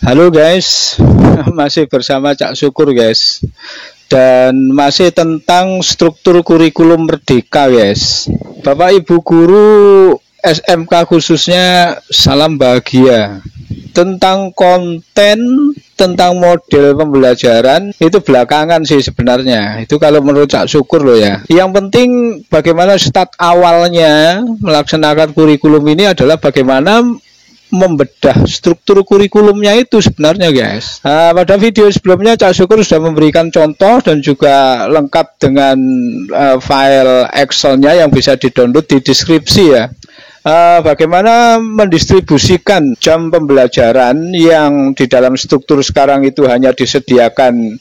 Halo guys, masih bersama Cak Syukur guys. Dan masih tentang struktur kurikulum Merdeka guys. Bapak Ibu guru SMK khususnya salam bahagia. Tentang konten, tentang model pembelajaran itu belakangan sih sebenarnya. Itu kalau menurut Cak Syukur loh ya. Yang penting bagaimana start awalnya melaksanakan kurikulum ini adalah bagaimana membedah struktur kurikulumnya itu sebenarnya guys. Pada video sebelumnya Cak Syukur sudah memberikan contoh dan juga lengkap dengan file Excelnya yang bisa di-download di deskripsi ya. Bagaimana mendistribusikan jam pembelajaran yang di dalam struktur sekarang itu hanya disediakan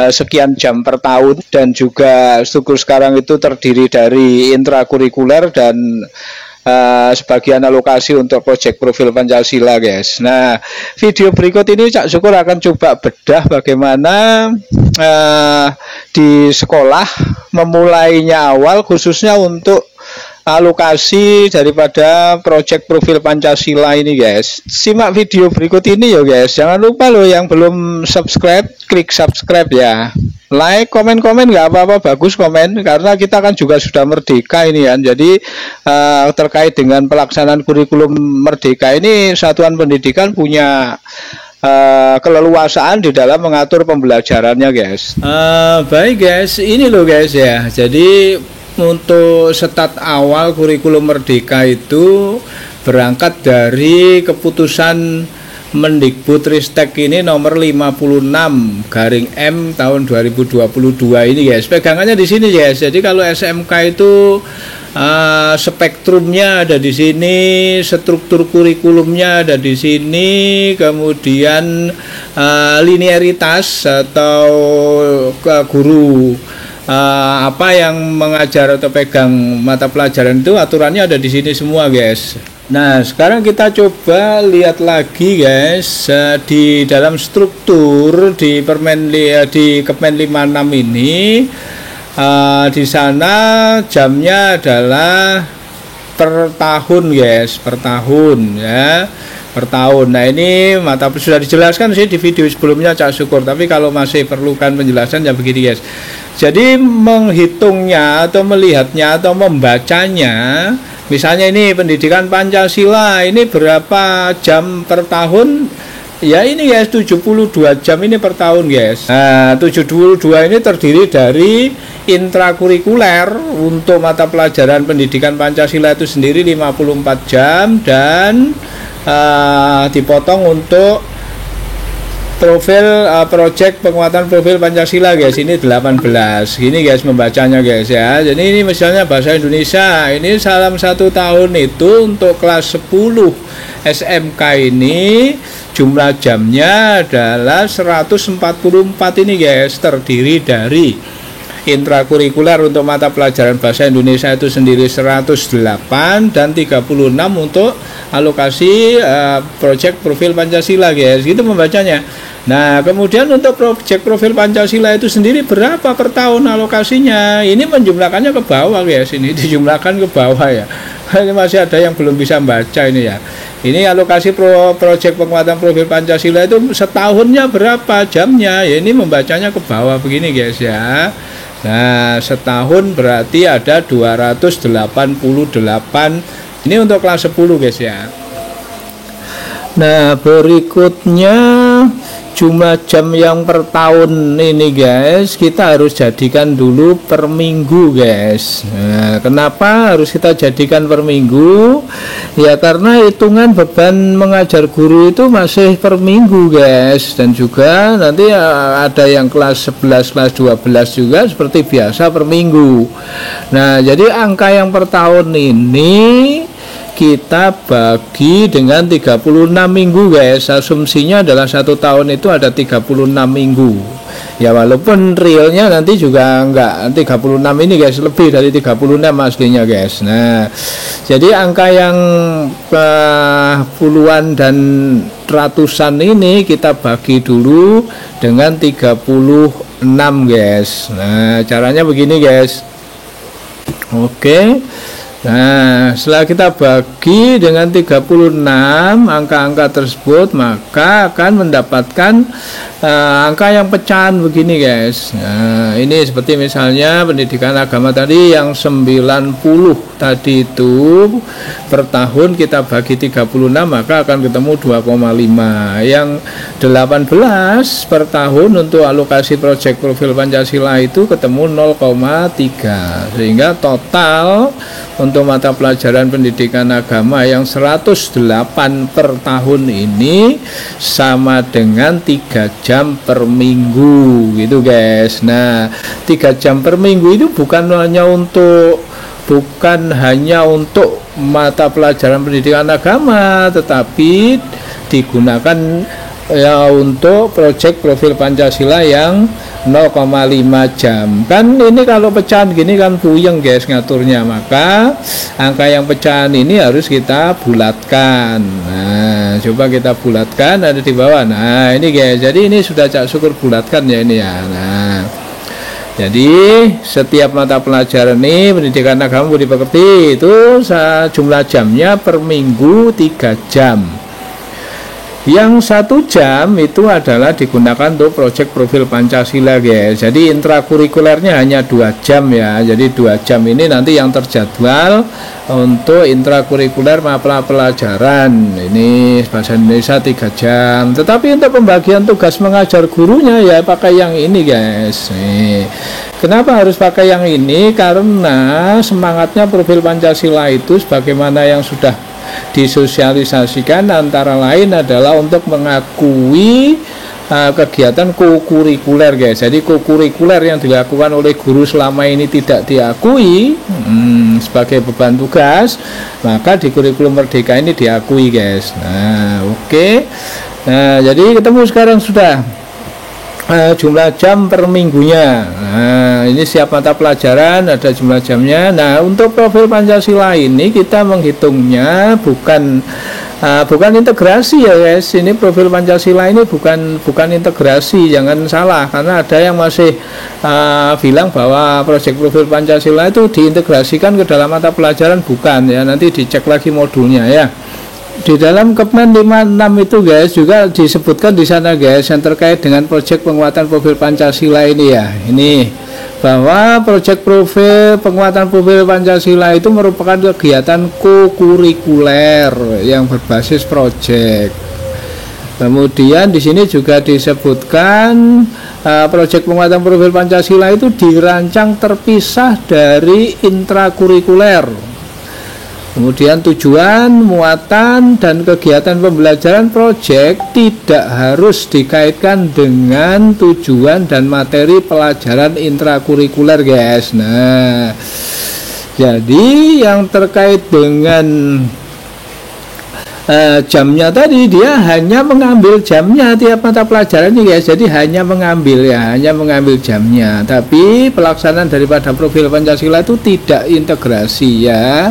sekian jam per tahun, dan juga struktur sekarang itu terdiri dari intrakurikuler dan sebagian alokasi untuk proyek profil Pancasila guys. Nah, video berikut ini Cak Syukur akan coba bedah bagaimana di sekolah memulainya awal khususnya untuk alokasi daripada proyek profil Pancasila ini guys. Simak video berikut ini ya guys. Jangan lupa loh yang belum subscribe, klik subscribe ya. Like, komen-komen nggak apa-apa, bagus komen, karena kita kan juga sudah merdeka ini kan. Jadi terkait dengan pelaksanaan kurikulum merdeka ini, satuan pendidikan punya keleluasaan di dalam mengatur pembelajarannya guys. Baik guys, ini loh guys ya. Jadi untuk start awal kurikulum merdeka itu berangkat dari keputusan Mendikbudristek ini nomor 56/M tahun 2022 ini guys. Pegangannya di sini guys. Jadi kalau SMK itu spektrumnya ada di sini, struktur kurikulumnya ada di sini, kemudian linearitas atau guru apa yang mengajar atau pegang mata pelajaran itu aturannya ada di sini semua guys. Nah, sekarang kita coba lihat lagi guys, di dalam struktur di Kemen 56 ini, di sana jamnya adalah per tahun guys, per tahun ya, per tahun. Nah, ini mata sudah dijelaskan sih di video sebelumnya Cak Syukur, tapi kalau masih perlukan penjelasan ya begini guys. Jadi menghitungnya atau melihatnya atau membacanya, misalnya ini pendidikan Pancasila ini berapa jam per tahun? Ya ini guys, 72 jam ini per tahun guys. Nah, 72 ini terdiri dari intrakurikuler untuk mata pelajaran pendidikan Pancasila itu sendiri 54 jam, dan dipotong untuk profil proyek penguatan profil Pancasila guys, ini 18. Gini guys membacanya guys ya. Jadi ini misalnya bahasa Indonesia, ini salam 1 tahun itu untuk kelas 10 SMK ini jumlah jamnya adalah 144 ini guys, terdiri dari intrakurikuler untuk mata pelajaran bahasa Indonesia itu sendiri 108 dan 36 untuk alokasi proyek profil Pancasila guys, gitu membacanya. Nah, kemudian untuk proyek profil Pancasila itu sendiri berapa per tahun alokasinya? Ini menjumlahkannya ke bawah guys, ini dijumlahkan ke bawah ya. Ini masih ada yang belum bisa baca ini ya. Ini alokasi proyek penguatan profil Pancasila itu setahunnya berapa jamnya? Ya, ini membacanya ke bawah begini guys ya. Nah, setahun berarti ada 288. Ini untuk kelas 10 guys ya. Nah, berikutnya jumlah jam yang per tahun ini guys, kita harus jadikan dulu per minggu guys. Nah, kenapa harus kita jadikan per minggu? Ya karena hitungan beban mengajar guru itu masih per minggu guys, dan juga nanti ada yang kelas 11, kelas 12 juga seperti biasa per minggu. Nah, jadi angka yang per tahun ini kita bagi dengan 36 minggu guys. Asumsinya adalah 1 tahun itu ada 36 minggu. Ya walaupun realnya nanti juga enggak 36 ini guys, lebih dari 36 aslinya guys. Nah, jadi angka yang puluhan dan ratusan ini kita bagi dulu dengan 36 guys. Nah, caranya begini guys. Oke. Nah, setelah kita bagi dengan 36 angka-angka tersebut, maka akan mendapatkan angka yang pecahan begini guys. Nah, ini seperti misalnya pendidikan agama tadi yang 90 tadi itu per tahun kita bagi 36, maka akan ketemu 2,5. Yang 18 per tahun untuk alokasi proyek profil Pancasila itu ketemu 0,3. Sehingga total untuk mata pelajaran pendidikan agama yang 108 per tahun ini sama dengan 3 jam per minggu gitu guys. Nah, 3 jam per minggu itu bukan hanya untuk mata pelajaran pendidikan agama, tetapi digunakan ya untuk proyek profil Pancasila yang 0,5 jam. Kan ini kalau pecahan gini kan puyeng guys ngaturnya, maka angka yang pecahan ini harus kita bulatkan. Nah, coba kita bulatkan, ada di bawah. Nah, ini guys, jadi ini sudah Cak Syukur bulatkan ya ini ya. Nah, jadi setiap mata pelajaran ini pendidikan agama budi pekerti itu jumlah jamnya per minggu 3 jam. Yang 1 jam itu adalah digunakan untuk proyek profil Pancasila guys. Jadi intrakurikulernya hanya 2 jam ya. Jadi 2 jam ini nanti yang terjadwal untuk intrakurikuler mata pelajaran. Ini bahasa Indonesia 3 jam. Tetapi untuk pembagian tugas mengajar gurunya ya pakai yang ini guys. Nih. Kenapa harus pakai yang ini? Karena semangatnya profil Pancasila itu sebagaimana yang sudah disosialisasikan antara lain adalah untuk mengakui kegiatan kokurikuler guys. Jadi kokurikuler yang dilakukan oleh guru selama ini tidak diakui sebagai beban tugas, maka di kurikulum Merdeka ini diakui guys. Nah, oke. Nah, jadi ketemu sekarang sudah jumlah jam per minggunya. Nah, ini siap mata pelajaran, ada jumlah jamnya. Nah, untuk profil Pancasila ini kita menghitungnya bukan integrasi ya guys. Ini profil Pancasila ini bukan integrasi, jangan salah, karena ada yang masih bilang bahwa proyek profil Pancasila itu diintegrasikan ke dalam mata pelajaran, bukan ya. Nanti dicek lagi modulnya ya. Di dalam Kepmen 56 itu guys juga disebutkan di sana guys yang terkait dengan proyek penguatan profil Pancasila ini ya. Ini bahwa proyek profil penguatan profil Pancasila itu merupakan kegiatan kokurikuler yang berbasis proyek. Kemudian di sini juga disebutkan proyek penguatan profil Pancasila itu dirancang terpisah dari intrakurikuler. Kemudian tujuan, muatan, dan kegiatan pembelajaran proyek tidak harus dikaitkan dengan tujuan dan materi pelajaran intrakurikuler guys. Nah, jadi yang terkait dengan jamnya tadi, dia hanya mengambil jamnya tiap mata pelajaran ini guys. Jadi hanya mengambil jamnya. Tapi pelaksanaan daripada profil Pancasila itu tidak integrasi ya.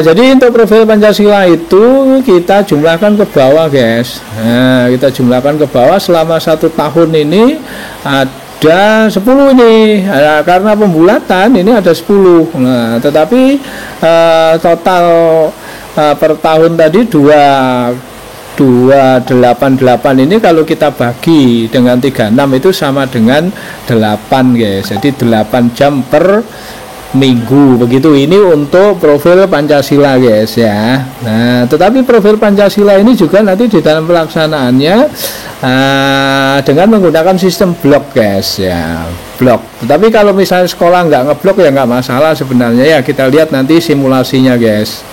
Jadi untuk profil Pancasila itu kita jumlahkan ke bawah guys. Nah, kita jumlahkan ke bawah selama 1 tahun ini ada 10 ini. Karena pembulatan ini ada 10. Nah, tetapi total per tahun tadi 288 ini kalau kita bagi dengan 36 itu sama dengan 8 guys. Jadi 8 jam per minggu begitu. Ini untuk profil Pancasila guys ya. Nah, tetapi profil Pancasila ini juga nanti di dalam pelaksanaannya dengan menggunakan sistem blok guys ya, blok. Tetapi kalau misalnya sekolah nggak ngeblok ya nggak masalah sebenarnya ya. Kita lihat nanti simulasinya guys.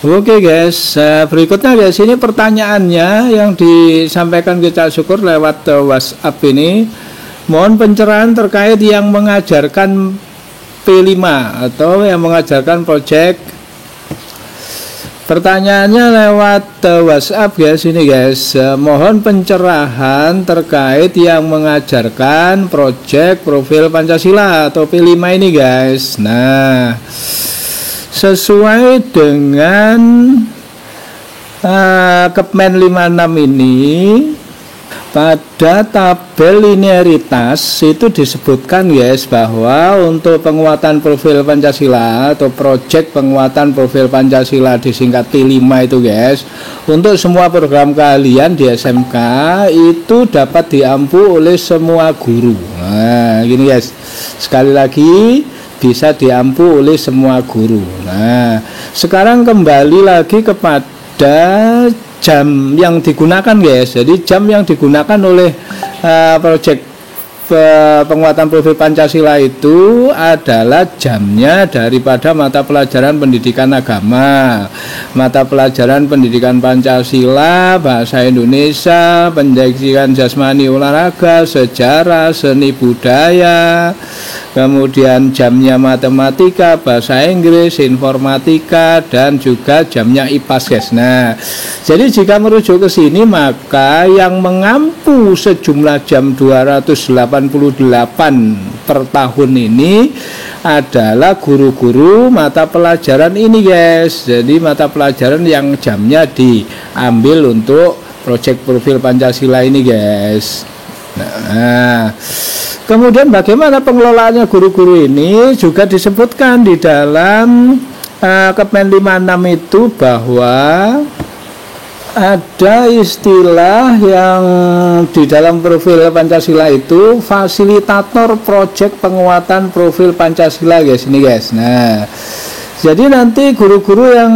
Oke guys, berikutnya guys, ini pertanyaannya yang disampaikan ke Cak Syukur lewat WhatsApp ini. Mohon pencerahan terkait yang mengajarkan P5 atau yang mengajarkan proyek. Pertanyaannya lewat WhatsApp guys ini guys. Mohon pencerahan terkait yang mengajarkan proyek profil Pancasila atau P5 ini guys. Nah, sesuai dengan Kepmen 56 ini Pada tabel linearitas itu disebutkan guys bahwa untuk penguatan profil Pancasila atau proyek penguatan profil Pancasila disingkat P5 itu guys, untuk semua program keahlian di SMK itu dapat diampu oleh semua guru. Nah gini guys, sekali lagi bisa diampu oleh semua guru. Nah sekarang kembali lagi kepada jam yang digunakan guys. Jadi jam yang digunakan oleh proyek penguatan profil Pancasila itu adalah jamnya daripada mata pelajaran pendidikan agama, mata pelajaran pendidikan Pancasila, bahasa Indonesia, pendidikan jasmani olahraga, sejarah, seni budaya, kemudian jamnya matematika, bahasa Inggris, informatika, dan juga jamnya IPAS guys. Nah, jadi jika merujuk ke sini maka yang mengampu sejumlah jam 288 per tahun ini adalah guru-guru mata pelajaran ini guys. Jadi mata pelajaran yang jamnya diambil untuk proyek profil Pancasila ini guys. Nah, kemudian bagaimana pengelolaannya guru-guru ini juga disebutkan di dalam Kemen 56 itu bahwa ada istilah yang di dalam profil Pancasila itu fasilitator proyek penguatan profil Pancasila guys ini guys. Nah jadi nanti guru-guru yang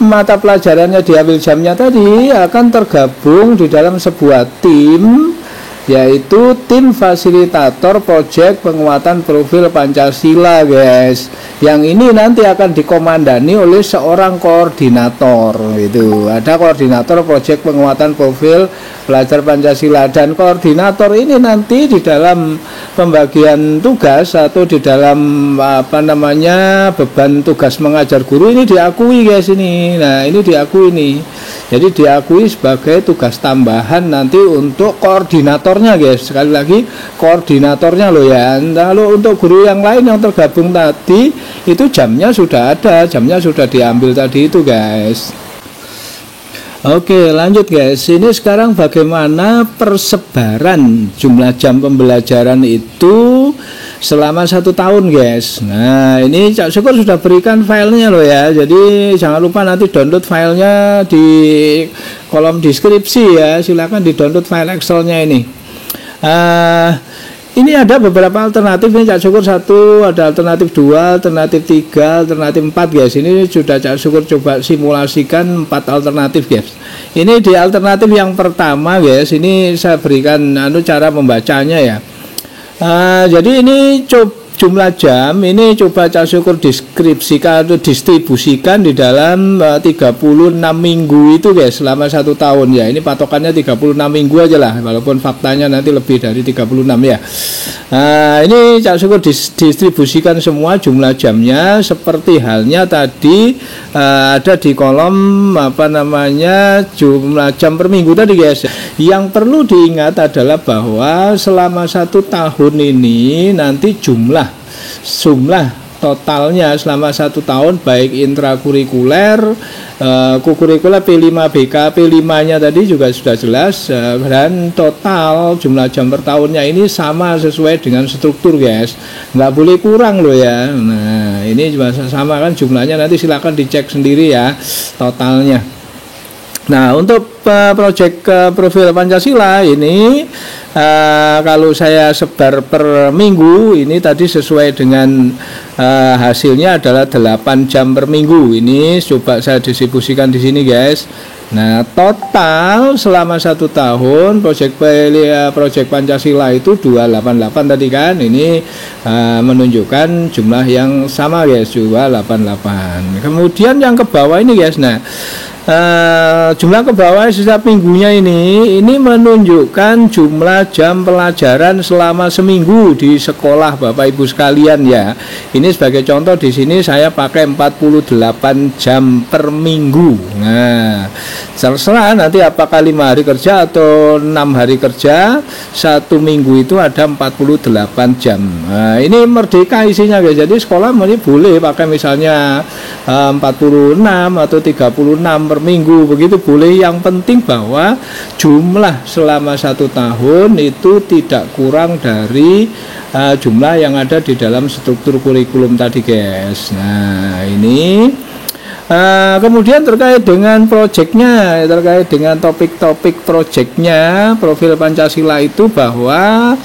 mata pelajarannya diambil jamnya tadi akan tergabung di dalam sebuah tim, yaitu tim fasilitator proyek penguatan profil Pancasila guys. Yang ini nanti akan dikomandani oleh seorang koordinator. Itu ada koordinator proyek penguatan profil pelajar Pancasila, dan koordinator ini nanti di dalam pembagian tugas atau di dalam beban tugas mengajar guru ini diakui guys ini. Nah ini diakui nih, jadi diakui sebagai tugas tambahan nanti untuk koordinatornya guys. Sekali lagi koordinatornya loh ya. Lalu untuk guru yang lain yang tergabung tadi itu jamnya sudah ada, jamnya sudah diambil tadi itu guys. Oke lanjut guys, ini sekarang bagaimana persebaran jumlah jam pembelajaran itu selama 1 tahun guys. Nah ini Cak Syukur sudah berikan filenya loh ya, jadi jangan lupa nanti download filenya di kolom deskripsi ya, silakan di download file Excelnya ini. Ini ada beberapa alternatif nih Cak Syukur, 1 ada alternatif 2, alternatif 3, alternatif 4 guys. Ini sudah Cak Syukur coba simulasikan 4 alternatif guys. Ini di alternatif yang pertama guys, ini saya berikan cara membacanya ya. Jadi ini jumlah jam ini coba Cak Syukur deskripsikan atau distribusikan di dalam 36 minggu itu guys, selama 1 tahun ya. Ini patokannya 36 minggu aja lah, walaupun faktanya nanti lebih dari 36 ya. Ini Cak Syukur distribusikan semua jumlah jamnya seperti halnya tadi ada di kolom jumlah jam per minggu tadi guys. Yang perlu diingat adalah bahwa selama 1 tahun ini nanti jumlah totalnya selama 1 tahun baik intrakurikuler, kurikuler P5BK, P5 nya tadi juga sudah jelas, dan total jumlah jam per tahunnya ini sama sesuai dengan struktur guys, nggak boleh kurang loh ya. Nah ini juga sama kan jumlahnya, nanti silakan dicek sendiri ya totalnya. Nah untuk proyek profil Pancasila ini kalau saya sebar per minggu ini tadi sesuai dengan hasilnya adalah 8 jam per minggu. Ini coba saya distribusikan di sini guys. Nah total selama 1 tahun proyek Pancasila itu 288 tadi kan. Ini menunjukkan jumlah yang sama guys, 288. Kemudian yang ke bawah ini guys, nah jumlah ke bawah setiap minggunya ini menunjukkan jumlah jam pelajaran selama seminggu di sekolah Bapak Ibu sekalian ya. Ini sebagai contoh di sini saya pakai 48 jam per minggu. Nah terserah nanti apakah 5 hari kerja atau 6 hari kerja, 1 minggu itu ada 48 jam. Nah ini merdeka isinya guys, jadi sekolah boleh pakai misalnya 46 atau 36 per per minggu begitu boleh. Yang penting bahwa jumlah selama 1 tahun itu tidak kurang dari jumlah yang ada di dalam struktur kurikulum tadi guys. Nah ini kemudian terkait dengan proyeknya, terkait dengan topik-topik proyeknya profil Pancasila itu, bahwa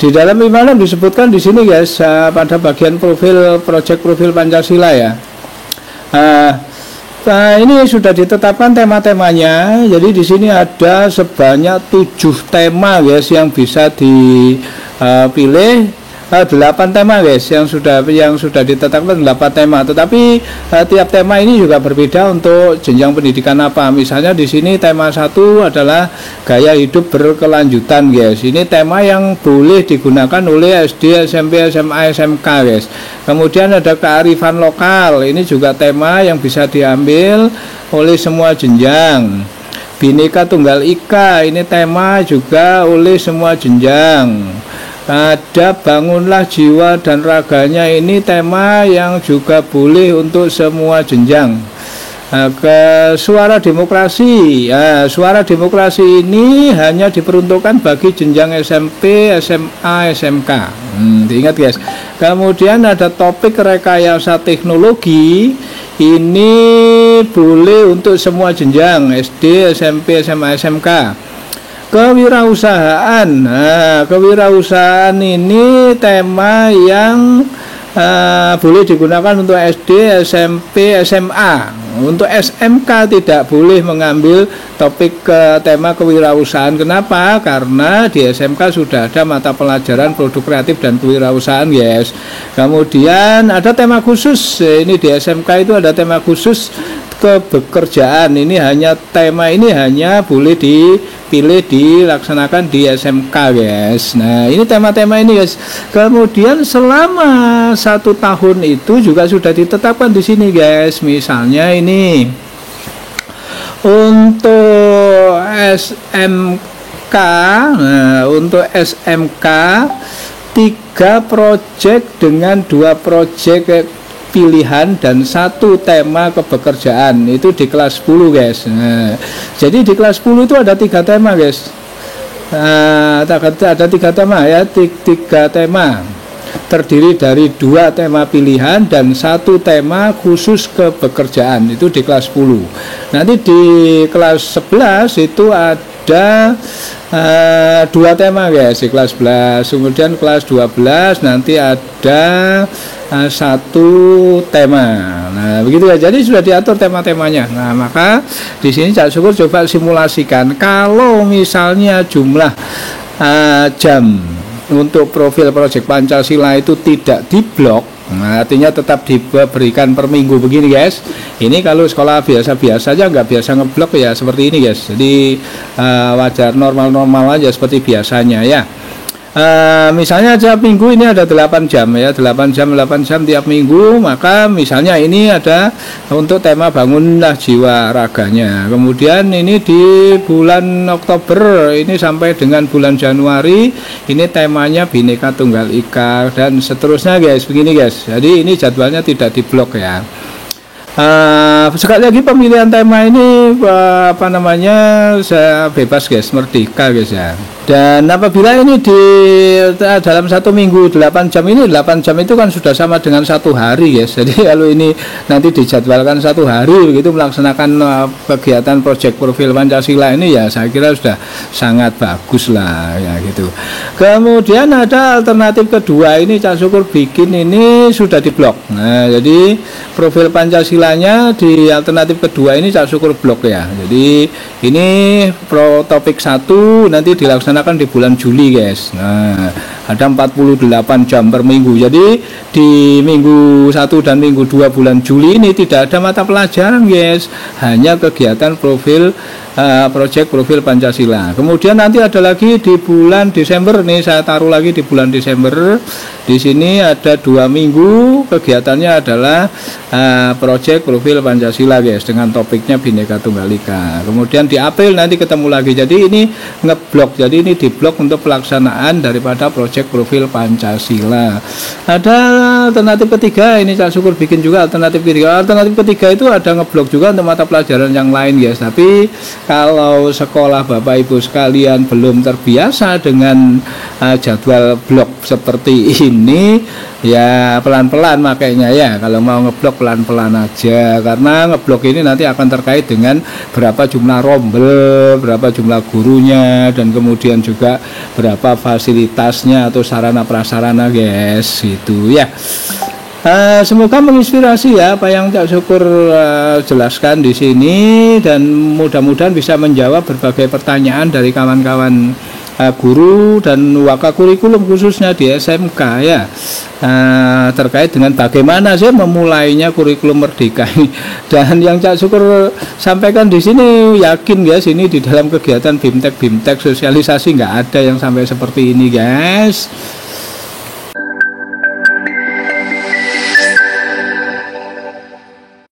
di dalam 56 disebutkan di sini guys, pada bagian proyek profil Pancasila ya. Nah, ini sudah ditetapkan tema-temanya. Jadi di sini ada sebanyak 7 tema guys yang bisa dipilih. 8 tema guys yang sudah ditetapkan 8 tema. Tetapi tiap tema ini juga berbeda untuk jenjang pendidikan apa. Misalnya di sini tema 1 adalah gaya hidup berkelanjutan guys. Ini tema yang boleh digunakan oleh SD, SMP, SMA, SMK guys. Kemudian ada kearifan lokal. Ini juga tema yang bisa diambil oleh semua jenjang. Bhinneka Tunggal Ika, ini tema juga oleh semua jenjang. Ada bangunlah jiwa dan raganya, ini tema yang juga boleh untuk semua jenjang. Ke suara demokrasi, suara demokrasi ini hanya diperuntukkan bagi jenjang SMP, SMA, SMK. Diingat guys. Kemudian ada topik rekayasa teknologi, ini boleh untuk semua jenjang SD, SMP, SMA, SMK. Kewirausahaan, kewirausahaan ini tema yang boleh digunakan untuk SD, SMP, SMA. Untuk SMK tidak boleh mengambil topik tema kewirausahaan. Kenapa? Karena di SMK sudah ada mata pelajaran produk kreatif dan kewirausahaan guys. Kemudian ada tema khusus, ini di SMK itu ada tema khusus kebekerjaan. Tema ini hanya boleh dipilih dilaksanakan di SMK guys. Nah ini tema-tema ini guys. Kemudian selama 1 tahun itu juga sudah ditetapkan di sini guys. Misalnya ini untuk SMK, untuk SMK 3 proyek dengan 2 proyek pilihan dan 1 tema kebekerjaan, itu di kelas 10 guys. Jadi di kelas 10 itu ada 3 tema guys. Ada 3 tema ya, 3 tema terdiri dari 2 tema pilihan dan 1 tema khusus kebekerjaan, itu di kelas 10. Nanti di kelas 11 itu ada 2 tema guys di kelas 11. Kemudian kelas 12 nanti ada 1 tema. Nah begitu ya, jadi sudah diatur tema-temanya. Nah maka di sini Cak Syukur coba simulasikan kalau misalnya jumlah jam untuk profil proyek Pancasila itu tidak diblok, nah, artinya tetap diberikan per minggu begini guys. Ini kalau sekolah biasa-biasa aja nggak biasa ngeblok ya seperti ini guys. Jadi wajar, normal-normal aja seperti biasanya ya. Misalnya tiap minggu ini ada 8 jam ya, 8 jam tiap minggu. Maka misalnya ini ada untuk tema bangunlah jiwa raganya. Kemudian ini di bulan Oktober ini sampai dengan bulan Januari ini temanya Bhinneka Tunggal Ika dan seterusnya guys, begini guys. Jadi ini jadwalnya tidak diblok ya. Sekali lagi pemilihan tema ini saya bebas guys, merdeka guys ya. Dan apabila ini di dalam 1 minggu 8 jam ini, 8 jam itu kan sudah sama dengan 1 hari guys. Jadi kalau ini nanti dijadwalkan 1 hari begitu melaksanakan kegiatan proyek profil Pancasila ini ya, saya kira sudah sangat bagus lah ya gitu. Kemudian ada alternatif kedua, ini Cak Syukur bikin ini sudah diblok. Nah jadi profil Pancasilanya di alternatif kedua ini Cak Syukur blok ya. Jadi ini topik 1 nanti dilaksanakan di bulan Juli guys. Nah ada 48 jam per minggu. Jadi di minggu 1 dan minggu 2 bulan Juli ini tidak ada mata pelajaran guys, hanya kegiatan profil proyek profil Pancasila. Kemudian nanti ada lagi di bulan Desember nih, saya taruh lagi di bulan Desember. Di sini ada 2 minggu kegiatannya adalah proyek profil Pancasila guys, dengan topiknya Bhinneka Tunggal Ika. Kemudian di April nanti ketemu lagi. Jadi ini ngeblok, jadi ini diblok untuk pelaksanaan daripada proyek profil Pancasila. Ada alternatif ketiga, ini Cak Syukur bikin juga alternatif ketiga. Alternatif ketiga itu ada ngeblok juga untuk mata pelajaran yang lain guys. Tapi kalau sekolah Bapak Ibu sekalian belum terbiasa dengan jadwal blok seperti ini, ya pelan-pelan makanya ya, kalau mau ngeblok pelan-pelan aja, karena ngeblok ini nanti akan terkait dengan berapa jumlah rombel, berapa jumlah gurunya, dan kemudian juga berapa fasilitasnya atau sarana prasarana guys, gitu ya. Semoga menginspirasi ya apa yang Cak Syukur jelaskan di sini, dan mudah-mudahan bisa menjawab berbagai pertanyaan dari kawan-kawan guru dan wakakurikulum khususnya di SMK ya, terkait dengan bagaimana sih memulainya kurikulum merdeka ini. Dan yang Cak Syukur sampaikan di sini, yakin guys, ini di dalam kegiatan BIMTEK sosialisasi nggak ada yang sampai seperti ini guys.